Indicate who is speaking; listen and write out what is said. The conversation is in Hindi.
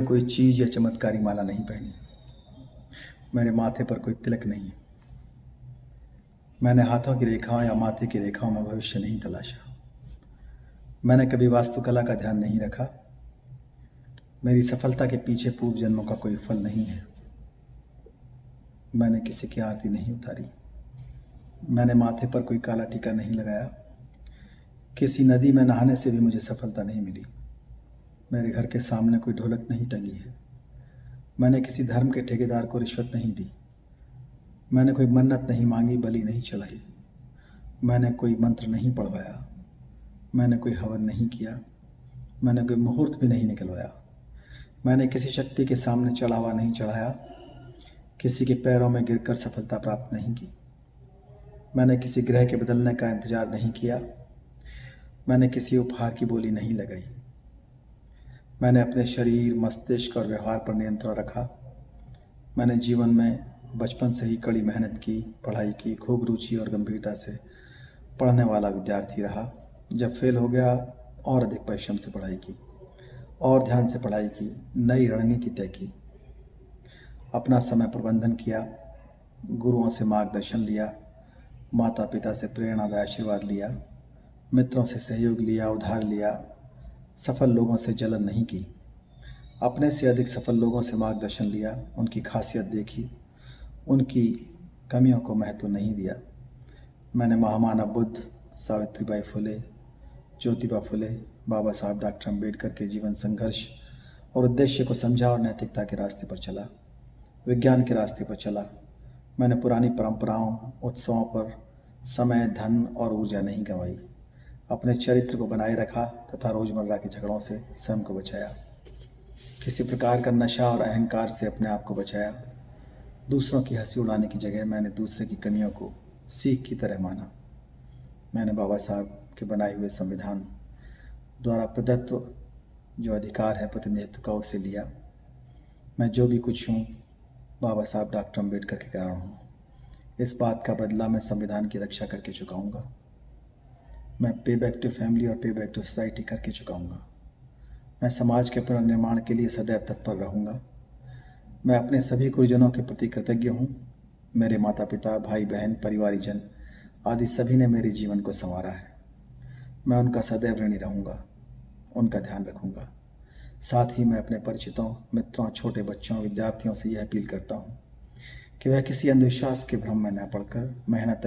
Speaker 1: कोई चीज़ या चमत्कारी माला नहीं पहनी, मेरे माथे पर कोई तिलक नहीं, मैंने हाथों की रेखाओं या माथे की रेखाओं में भविष्य नहीं तलाशा, मैंने कभी वास्तुकला का ध्यान नहीं रखा, मेरी सफलता के पीछे पूर्व जन्मों का कोई फल नहीं है, मैंने किसी की आरती नहीं उतारी, मैंने माथे पर कोई काला टीका नहीं लगाया, किसी नदी में नहाने से भी मुझे सफलता नहीं मिली, मेरे घर के सामने कोई ढोलक नहीं टंगी है, मैंने किसी धर्म के ठेकेदार को रिश्वत नहीं दी, मैंने कोई मन्नत नहीं मांगी, बलि नहीं चढ़ाई, मैंने कोई मंत्र नहीं पढ़वाया, मैंने कोई हवन नहीं किया, मैंने कोई मुहूर्त भी नहीं निकलवाया, मैंने किसी शक्ति के सामने चढ़ावा नहीं चढ़ाया, किसी के पैरों में गिरकर सफलता प्राप्त नहीं की, मैंने किसी ग्रह के बदलने का इंतजार नहीं किया, मैंने किसी उपहार की बोली नहीं लगाई, मैंने अपने शरीर, मस्तिष्क और व्यवहार पर नियंत्रण रखा, मैंने जीवन में बचपन से ही कड़ी मेहनत की, पढ़ाई की, खूब रुचि और गंभीरता से पढ़ने वाला विद्यार्थी रहा। जब फेल हो गया और अधिक परिश्रम से पढ़ाई की और ध्यान से पढ़ाई की, नई रणनीति तय की, अपना समय प्रबंधन किया, गुरुओं से मार्गदर्शन लिया, माता पिता से प्रेरणा व आशीर्वाद लिया, मित्रों से सहयोग लिया, उधार लिया, सफल लोगों से जलन नहीं की, अपने से अधिक सफल लोगों से मार्गदर्शन लिया, उनकी खासियत देखी, उनकी कमियों को महत्व नहीं दिया। मैंने महामानव बुद्ध, सावित्रीबाई फुले, ज्योतिबा फुले, बाबा साहब डॉक्टर अम्बेडकर के जीवन संघर्ष और उद्देश्य को समझा और नैतिकता के रास्ते पर चला, विज्ञान के रास्ते पर चला। मैंने पुरानी परंपराओं, उत्सवों पर समय, धन और ऊर्जा नहीं गंवाई, अपने चरित्र को बनाए रखा तथा रोज़मर्रा के झगड़ों से स्वयं को बचाया, किसी प्रकार का नशा और अहंकार से अपने आप को बचाया। दूसरों की हंसी उड़ाने की जगह मैंने दूसरे की कमियों को सीख की तरह माना। मैंने बाबा साहब के बनाए हुए संविधान द्वारा प्रदत्त जो अधिकार है प्रतिनिधित्व का, उसे लिया। मैं जो भी कुछ हूँ बाबा साहब डॉक्टर अम्बेडकर के कारण हूँ। इस बात का बदला मैं संविधान की रक्षा करके चुकाऊँगा। मैं पे बैक टू फैमिली और पे बैक टू सोसाइटी करके चुकाऊँगा। मैं समाज के पुनर्निर्माण के लिए सदैव तत्पर रहूँगा। मैं अपने सभी गुरुजनों के प्रति कृतज्ञ हूँ। मेरे माता पिता, भाई बहन, परिवारीजन आदि सभी ने मेरे जीवन को संवारा है। मैं उनका सदैव ऋणी रहूँगा, उनका ध्यान रखूँगा। साथ ही मैं अपने परिचितों, मित्रों, छोटे बच्चों, विद्यार्थियों से यह अपील करता हूँ कि वह किसी अंधविश्वास के भ्रम में न पड़कर मेहनत,